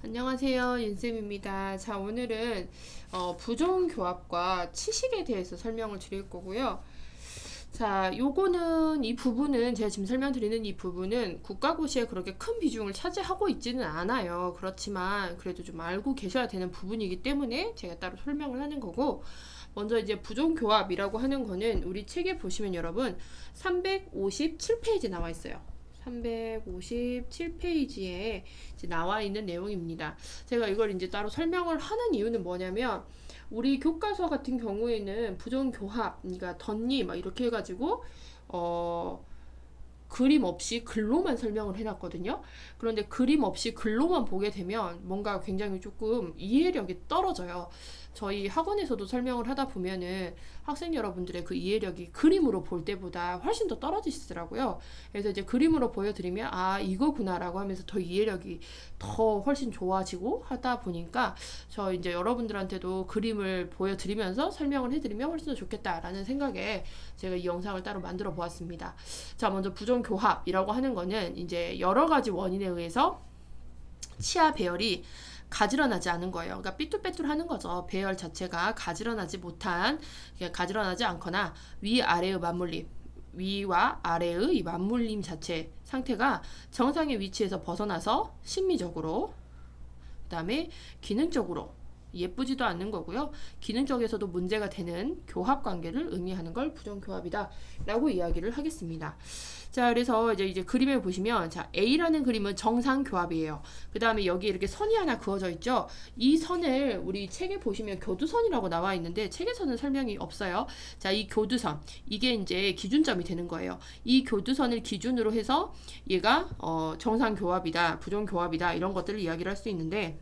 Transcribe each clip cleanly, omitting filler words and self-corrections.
안녕하세요, 윤쌤입니다. 자, 오늘은 부정교합과 치식에 대해서 설명을 드릴 거고요. 자, 요거는 이 부분은 제가 지금 설명드리는 이 부분은 국가고시에 그렇게 큰 비중을 차지하고 있지는 않아요. 그렇지만 그래도 좀 알고 계셔야 되는 부분이기 때문에 제가 따로 설명을 하는 거고, 먼저 이제 부정교합이라고 하는 거는 우리 책에 보시면 여러분 357페이지 나와 있어요. 357페이지에 나와 있는 내용입니다. 제가 이걸 이제 따로 설명을 하는 이유는 뭐냐면, 우리 교과서 같은 경우에는 부정교합, 그러니까 덧니 막 이렇게 해가지고 그림 없이 글로만 설명을 해놨거든요. 그런데 그림 없이 글로만 보게 되면 뭔가 굉장히 조금 이해력이 떨어져요. 저희 학원에서도 설명을 하다 보면은 학생 여러분들의 그 이해력이 그림으로 볼 때보다 훨씬 더 떨어지시더라고요. 그래서 이제 그림으로 보여드리면 아 이거구나라고 하면서 더 이해력이 더 훨씬 좋아지고 하다 보니까 저 이제 여러분들한테도 그림을 보여드리면서 설명을 해드리면 훨씬 더 좋겠다라는 생각에 제가 이 영상을 따로 만들어 보았습니다. 자, 먼저 부정교합이라고 하는 거는 이제 여러 가지 원인에 의해서 치아 배열이 가지런하지 않은 거예요. 그러니까 삐뚤빼뚤하는 거죠. 배열 자체가 가지런하지 않거나 위아래의 맞물림, 위와 아래의 이 맞물림 자체 상태가 정상의 위치에서 벗어나서 심미적으로, 그 다음에 기능적으로 예쁘지도 않는 거고요. 기능적에서도 문제가 되는 교합 관계를 의미하는 걸 부정교합이다 라고 이야기를 하겠습니다. 자, 그래서 이제 그림을 보시면, 자, A라는 그림은 정상교합이에요. 그 다음에 여기 이렇게 선이 하나 그어져 있죠. 이 선을 우리 책에 보시면 교두선이라고 나와 있는데 책에서는 설명이 없어요. 자, 이 교두선, 이게 이제 기준점이 되는 거예요. 이 교두선을 기준으로 해서 얘가 정상교합이다, 부정교합이다 이런 것들을 이야기를 할 수 있는데,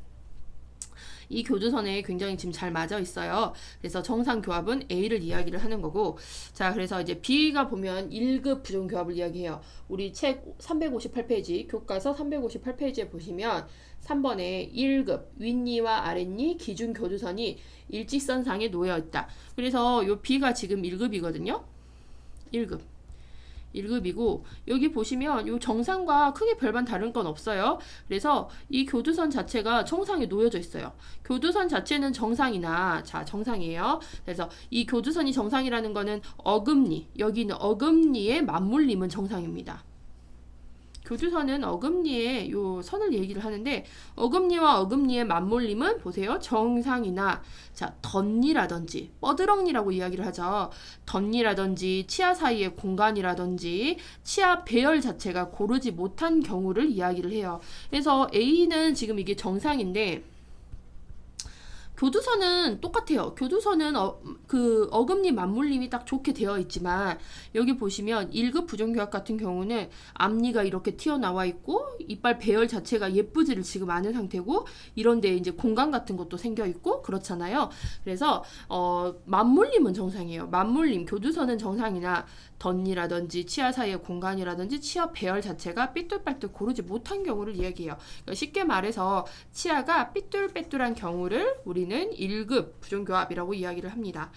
이 교두선에 굉장히 지금 잘 맞아 있어요. 그래서 정상교합은 A를 이야기를 하는 거고, 자, 그래서 이제 B가 보면 1급 부정교합을 이야기해요. 우리 책 358페이지, 교과서 358페이지에 보시면 3번에 1급 윗니와 아랫니 기준 교두선이 일직선상에 놓여 있다. 그래서 요 B가 지금 1급이거든요. 1급. 1급이고 여기 보시면 이 정상과 크게 별반 다른 건 없어요. 그래서 이 교두선 자체가 정상에 놓여져 있어요. 교두선 자체는 정상이나, 자, 정상이에요. 그래서 이 교두선이 정상이라는 거는 어금니, 여기 있는 어금니의 맞물림은 정상입니다. 교두선은 어금니의 요 선을 얘기를 하는데, 어금니와 어금니의 맞물림은 보세요. 정상이나, 자, 덧니라든지 뻐드렁니라고 이야기를 하죠. 덧니라든지 치아 사이의 공간이라든지 치아 배열 자체가 고르지 못한 경우를 이야기를 해요. 그래서 A는 지금 이게 정상인데 교두선은 똑같아요. 교두선은 그 어금니 맞물림이 딱 좋게 되어 있지만, 여기 보시면 1급 부정교합 같은 경우는 앞니가 이렇게 튀어나와 있고 이빨 배열 자체가 예쁘지를 지금 않은 상태고, 이런데 이제 공간 같은 것도 생겨 있고 그렇잖아요. 그래서 맞물림은 정상이에요. 맞물림, 교두선은 정상이나 덧니라든지 치아 사이의 공간이라든지 치아 배열 자체가 삐뚤빼뚤 고르지 못한 경우를 이야기해요. 그러니까 쉽게 말해서 치아가 삐뚤빼뚤한 경우를 우리는 1급 부정교합이라고 이야기를 합니다.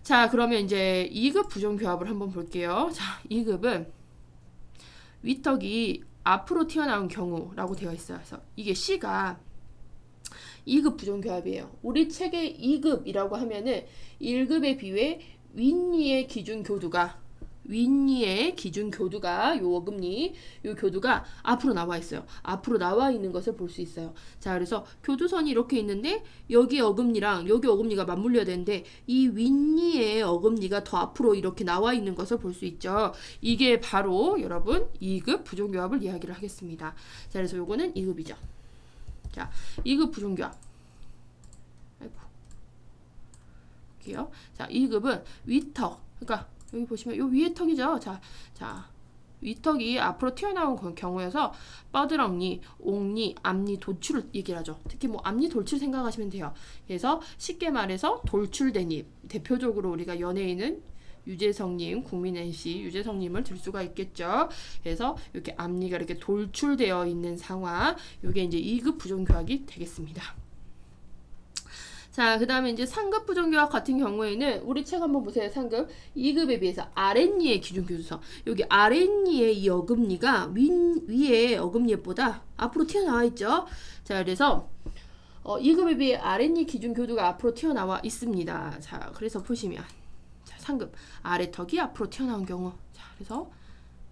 자, 그러면 이제 2급 부정교합을 한번 볼게요. 자, 2급은 위턱이 앞으로 튀어나온 경우라고 되어 있어요. 그래서 이게 C가 2급 부정교합이에요. 우리 책의 2급이라고 하면은 1급에 비해 윗니의 기준 교두가, 윗니의 기준 교두가, 요 어금니, 요 교두가 앞으로 나와 있어요. 앞으로 나와 있는 것을 볼 수 있어요. 자, 그래서 교두선이 이렇게 있는데 여기 어금니랑 여기 어금니가 맞물려야 되는데 이 윗니의 어금니가 더 앞으로 이렇게 나와 있는 것을 볼 수 있죠. 이게 바로 여러분 2급 부정교합을 이야기를 하겠습니다. 자, 그래서 요거는 2급이죠. 자, 2급 부정교합. 아이고. 볼게요. 자, 2급은 위턱. 그러니까 여기 보시면 요 위에 턱이죠. 자, 위턱이 앞으로 튀어나온 경우여서 뻐드렁니, 옥니, 앞니 돌출을 얘기를 하죠. 특히 뭐 앞니 돌출 생각하시면 돼요. 그래서 쉽게 말해서 돌출된 입. 대표적으로 우리가 연예인은 유재석님, 국민 MC 유재석님을 들 수가 있겠죠. 그래서 이렇게 앞니가 이렇게 돌출되어 있는 상황, 이게 이제 2급 부정교합이 되겠습니다. 자, 그 다음에 이제 상급 부정교합 같은 경우에는 우리 책 한번 보세요. 상급 2급에 비해서 아랫니의 기준 교수서. 여기 아랫니의 이 어금니가 위에 어금니보다 앞으로 튀어나와 있죠. 자, 그래서 2급에 비해 아랫니 기준 교두가 앞으로 튀어나와 있습니다. 자, 그래서 보시면 자, 상급 아래 턱이 앞으로 튀어나온 경우. 자, 그래서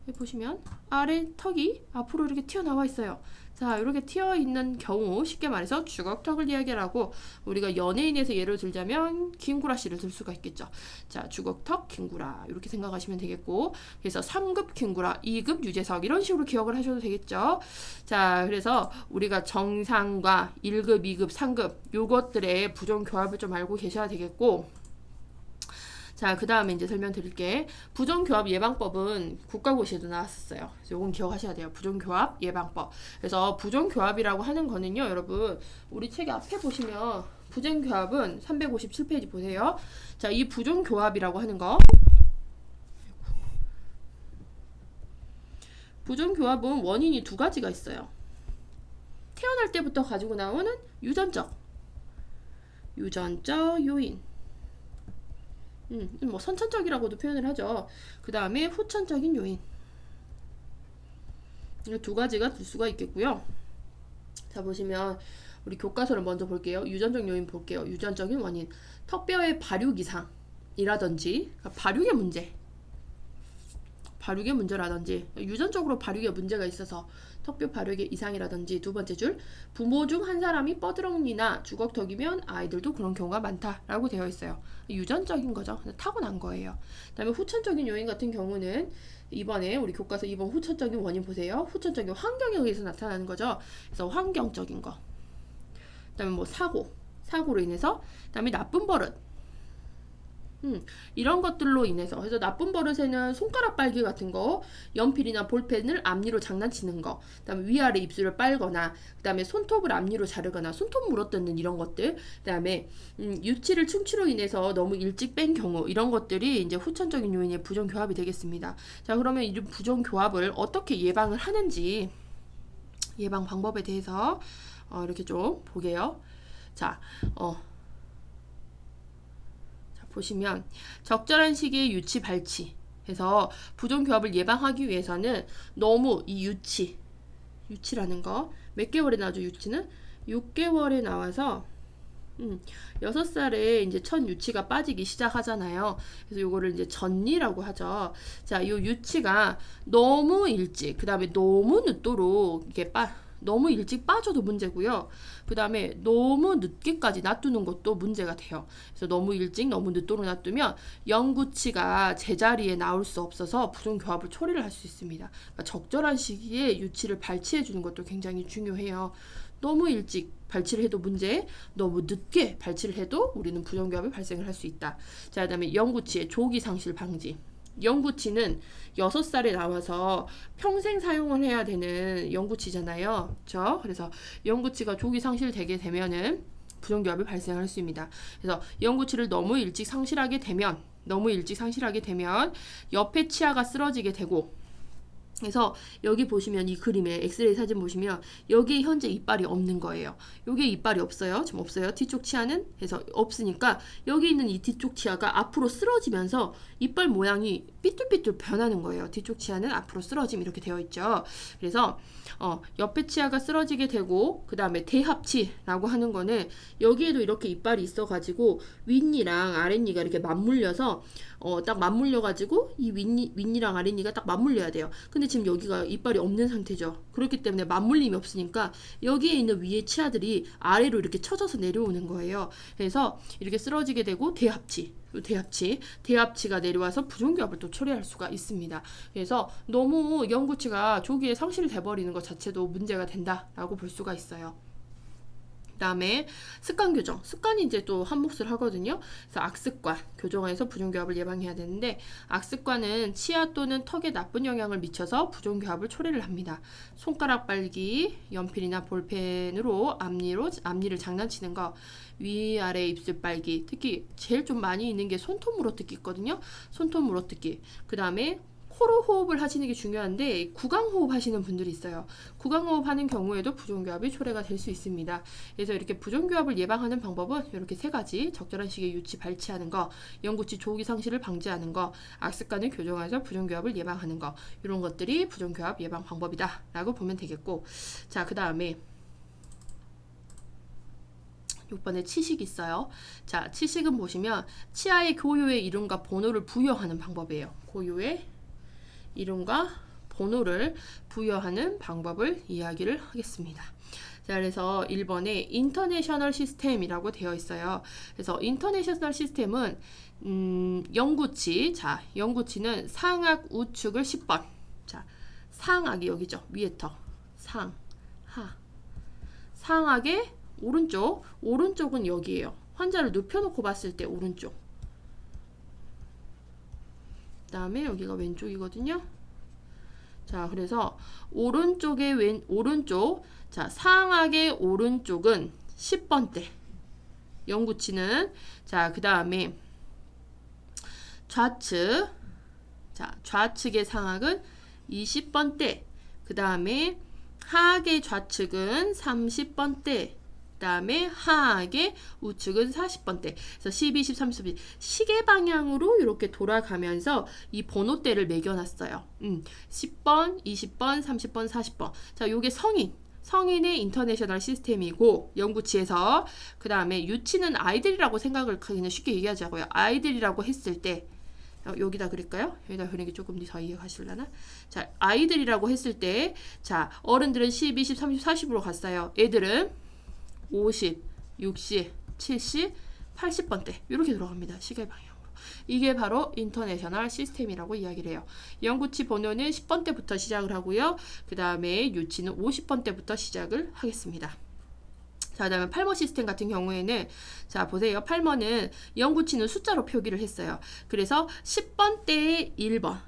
여기 보시면 아래 턱이 앞으로 이렇게 튀어나와 있어요. 자, 이렇게 튀어 있는 경우 쉽게 말해서 주걱턱을 이야기하고 우리가 연예인에서 예를 들자면 김구라 씨를 들 수가 있겠죠. 자, 주걱턱 김구라 이렇게 생각하시면 되겠고, 그래서 3급 김구라, 2급 유재석 이런 식으로 기억을 하셔도 되겠죠. 자, 그래서 우리가 정상과 1급, 2급, 3급 요것들의 부정교합을 좀 알고 계셔야 되겠고, 자, 그 다음에 이제 설명드릴게. 부정교합 예방법은 국가고시에도 나왔었어요. 그래서 요건 기억하셔야 돼요. 부정교합 예방법. 그래서 부정교합이라고 하는 거는요, 여러분, 우리 책 앞에 보시면 부정교합은 357페이지 보세요. 자, 이 부정교합이라고 하는 거. 부정교합은 원인이 두 가지가 있어요. 태어날 때부터 가지고 나오는 유전적 요인. 뭐 선천적이라고도 표현을 하죠. 그 다음에 후천적인 요인. 이 두 가지가 될 수가 있겠고요. 자, 보시면 우리 교과서를 먼저 볼게요. 유전적 요인 볼게요. 유전적인 원인. 턱뼈의 발육 이상이라든지 발육의 문제라든지 유전적으로 발육에 문제가 있어서 턱뼈 발육의 이상이라든지, 두 번째 줄 부모 중 한 사람이 뻐드렁니나 주걱턱이면 아이들도 그런 경우가 많다라고 되어 있어요. 유전적인 거죠. 타고난 거예요. 그 다음에 후천적인 요인 같은 경우는 이번에 우리 교과서 2번 후천적인 원인 보세요. 후천적인 환경에 의해서 나타나는 거죠. 그래서 환경적인 거. 그 다음에 뭐 사고로 인해서, 그 다음에 나쁜 버릇. 이런 것들로 인해서. 그래서 나쁜 버릇에는 손가락 빨기 같은 거, 연필이나 볼펜을 앞니로 장난치는 거, 그 다음에 위아래 입술을 빨거나, 그 다음에 손톱을 앞니로 자르거나, 손톱 물어뜯는 이런 것들, 그 다음에 유치를 충치로 인해서 너무 일찍 뺀 경우, 이런 것들이 이제 후천적인 요인의 부정교합이 되겠습니다. 자, 그러면 이 부정교합을 어떻게 예방을 하는지, 예방 방법에 대해서 이렇게 좀 보게요. 자, 보시면 적절한 시기에 유치 발치 해서 부정교합을 예방하기 위해서는 너무 이 유치라는 거 몇 개월에 나오죠? 유치는 6개월에 나와서 6살에 이제 첫 유치가 빠지기 시작하잖아요. 그래서 요거를 이제 전이라고 하죠. 자, 요 유치가 너무 일찍, 그 다음에 너무 늦도록 이렇게 너무 일찍 빠져도 문제고요. 그 다음에 너무 늦게까지 놔두는 것도 문제가 돼요. 그래서 너무 일찍, 너무 늦도록 놔두면 영구치가 제자리에 나올 수 없어서 부정교합을 초래를 할 수 있습니다. 그러니까 적절한 시기에 유치를 발치해 주는 것도 굉장히 중요해요. 너무 일찍 발치를 해도 문제, 너무 늦게 발치를 해도 우리는 부정교합이 발생을 할 수 있다. 자, 그 다음에 영구치의 조기 상실 방지. 영구치는 6살에 나와서 평생 사용을 해야 되는 영구치잖아요. 그렇죠? 그래서 영구치가 조기 상실되게 되면은 부정교합이 발생할 수 있습니다. 그래서 영구치를 너무 일찍 상실하게 되면 옆에 치아가 쓰러지게 되고, 그래서 여기 보시면 이 그림에 엑스레이 사진 보시면 여기에 현재 이빨이 없는 거예요. 여기에 이빨이 없어요. 지금 없어요. 뒤쪽 치아는. 그래서 없으니까 여기 있는 이 뒤쪽 치아가 앞으로 쓰러지면서 이빨 모양이 삐뚤삐뚤 변하는 거예요. 뒤쪽 치아는 앞으로 쓰러짐 이렇게 되어 있죠. 그래서 옆에 치아가 쓰러지게 되고, 그 다음에 대합치라고 하는 거는 여기에도 이렇게 이빨이 있어가지고 윗니랑 아랫니가 이렇게 맞물려서 딱 맞물려가지고 이 윗니랑 아랫니가 딱 맞물려야 돼요. 근데 지금 여기가 이빨이 없는 상태죠. 그렇기 때문에 맞물림이 없으니까 여기에 있는 위에 치아들이 아래로 이렇게 쳐져서 내려오는 거예요. 그래서 이렇게 쓰러지게 되고 대합치가 내려와서 부정교합을 또 초래할 수가 있습니다. 그래서 너무 영구치가 조기에 상실돼 버리는 것 자체도 문제가 된다라고 볼 수가 있어요. 그 다음에 습관 교정. 습관이 이제 또 한 몫을 하거든요. 그래서 악습관 교정해서 부정교합을 예방해야 되는데, 악습관은 치아 또는 턱에 나쁜 영향을 미쳐서 부정교합을 초래를 합니다. 손가락 빨기, 연필이나 볼펜으로 앞니를 장난치는 거, 위아래 입술 빨기, 특히 제일 좀 많이 있는 게 손톱 물어뜯기 있거든요. 손톱 물어뜯기. 그 다음에 코로 호흡을 하시는 게 중요한데 구강호흡 하시는 분들이 있어요. 구강호흡 하는 경우에도 부종교합이 초래가 될 수 있습니다. 그래서 이렇게 부종교합을 예방하는 방법은 이렇게 세 가지: 적절한 시기에 유치 발치하는 거, 영구치 조기 상실을 방지하는 거, 악습관을 교정해서 부종교합을 예방하는 거, 이런 것들이 부종교합 예방 방법이다 라고 보면 되겠고, 자, 그 다음에 6번에 치식이 있어요. 자, 치식은 보시면 치아의 고유의 이름과 번호를 부여하는 방법이에요. 고유의 이름과 번호를 부여하는 방법을 이야기를 하겠습니다. 자, 그래서 1번에 인터내셔널 시스템이라고 되어 있어요. 그래서 인터내셔널 시스템은 영구치, 자, 영구치는 상악 우측을 10번. 자, 상악이 여기죠. 위에터. 상, 하. 상악의 오른쪽, 오른쪽은 여기에요. 환자를 눕혀놓고 봤을 때 오른쪽. 그 다음에 여기가 왼쪽이거든요. 자, 그래서 오른쪽의 오른쪽, 자, 상악의 오른쪽은 10번대. 영구치는, 자, 그 다음에 좌측, 자, 좌측의 상악은 20번대. 그 다음에 하악의 좌측은 30번대. 그 다음에 하악의 우측은 40번대. 그래서 10, 20, 30, 시계 방향으로 이렇게 돌아가면서 이 번호대를 매겨놨어요. 10번, 20번, 30번, 40번. 자, 요게 성인의 인터내셔널 시스템이고, 영구치에서. 그 다음에 유치는 아이들이라고 생각을 그냥 쉽게 얘기하자고요. 아이들이라고 했을 때, 여기다 그릴까요? 여기다 그리는 게 조금 더 이해가실라나? 자, 아이들이라고 했을 때, 자, 어른들은 10, 20, 30, 40으로 갔어요. 애들은 50, 60, 70, 80번대 이렇게 들어갑니다. 시계 방향으로. 이게 바로 인터내셔널 시스템이라고 이야기를 해요. 영구치 번호는 10번대부터 시작을 하고요. 그 다음에 유치는 50번대부터 시작을 하겠습니다. 자, 그 다음에 팔머 시스템 같은 경우에는, 자, 보세요. 팔머는 영구치는 숫자로 표기를 했어요. 그래서 10번대에 1번,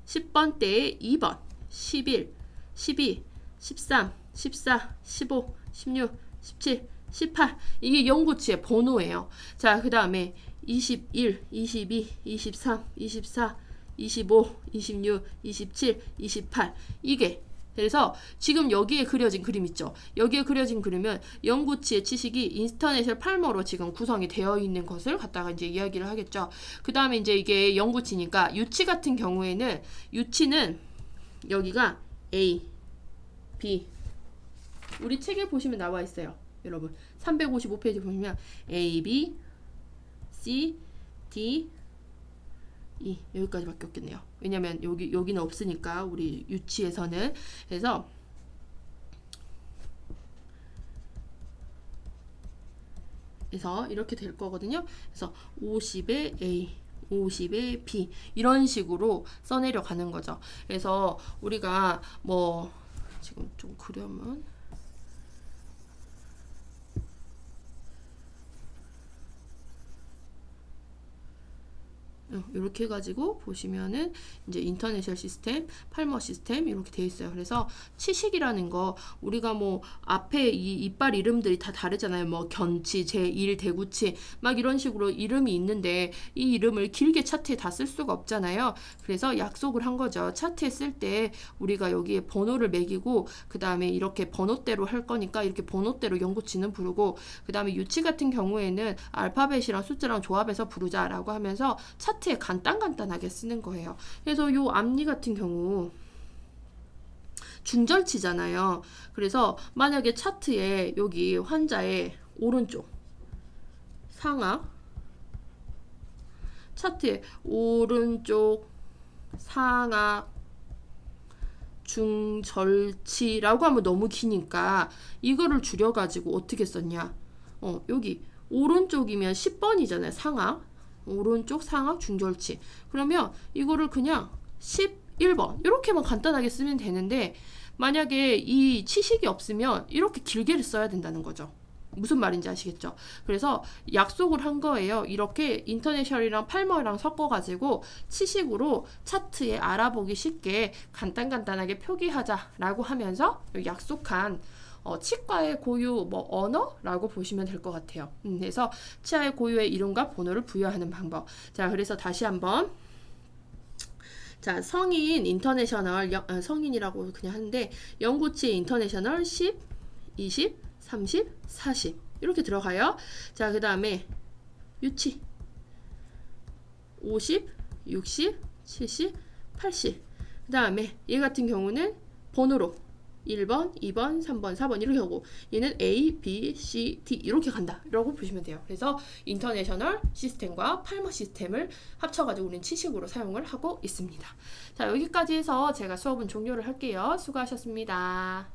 10번대에 2번, 11, 12, 13, 14, 15, 16, 17, 18. 이게 영구치의 번호예요. 자, 그 다음에 21, 22, 23, 24, 25, 26, 27, 28. 이게, 그래서 지금 여기에 그려진 그림 있죠. 여기에 그려진 그림은 영구치의 치식이 인터내셔널 팔머로 지금 구성이 되어 있는 것을 갖다가 이제 이야기를 하겠죠. 그 다음에 이제 이게 영구치니까 유치 같은 경우에는, 유치는 여기가 A, B, 우리 책에 보시면 나와 있어요. 여러분 355페이지 보시면 A, B, C, D, E 여기까지밖에 없겠네요. 왜냐면 여기는 없으니까 우리 유치에서는. 그래서 이렇게 될 거거든요. 그래서 50에 A, 50에 B 이런 식으로 써내려 가는 거죠. 그래서 우리가 뭐 지금 좀 그려면 이렇게 해가지고 보시면은 이제 인터내셔널 시스템, 팔머 시스템 이렇게 돼 있어요. 그래서 치식이라는 거 우리가 뭐 앞에 이 이빨 이름들이 다 다르잖아요. 뭐 견치, 제1, 대구치 막 이런 식으로 이름이 있는데 이 이름을 길게 차트에 다 쓸 수가 없잖아요. 그래서 약속을 한 거죠. 차트에 쓸 때 우리가 여기에 번호를 매기고 그 다음에 이렇게 번호대로 할 거니까 이렇게 번호대로 영구치는 부르고 그 다음에 유치 같은 경우에는 알파벳이랑 숫자랑 조합해서 부르자라고 하면서 차트에 간단하게 쓰는 거예요. 그래서 요 앞니 같은 경우 중절치잖아요. 그래서 만약에 차트에 여기 환자의 오른쪽 상악 차트에 오른쪽 상악 중절치라고 하면 너무 기니까 이거를 줄여가지고 어떻게 썼냐? 여기 오른쪽이면 10번이잖아요. 상악 오른쪽 상악 중절치. 그러면 이거를 그냥 11번 이렇게만 간단하게 쓰면 되는데 만약에 이 치식이 없으면 이렇게 길게 써야 된다는 거죠. 무슨 말인지 아시겠죠? 그래서 약속을 한 거예요. 이렇게 인터내셔널이랑 팔머랑 섞어가지고 치식으로 차트에 알아보기 쉽게 간단하게 표기하자라고 하면서 약속한 치과의 고유 뭐 언어라고 보시면 될 것 같아요. 그래서 치아의 고유의 이름과 번호를 부여하는 방법. 자, 그래서 다시 한번 자, 성인 인터내셔널 성인이라고 그냥 하는데 영구치 인터내셔널 10, 20, 30, 40 이렇게 들어가요. 자, 그 다음에 유치 50, 60, 70, 80. 그 다음에 얘 같은 경우는 번호로 1번, 2번, 3번, 4번 이렇게 하고 얘는 A, B, C, D 이렇게 간다 라고 보시면 돼요. 그래서 인터내셔널 시스템과 팔머 시스템을 합쳐가지고 우리는 치식으로 사용을 하고 있습니다. 자, 여기까지 해서 제가 수업은 종료를 할게요. 수고하셨습니다.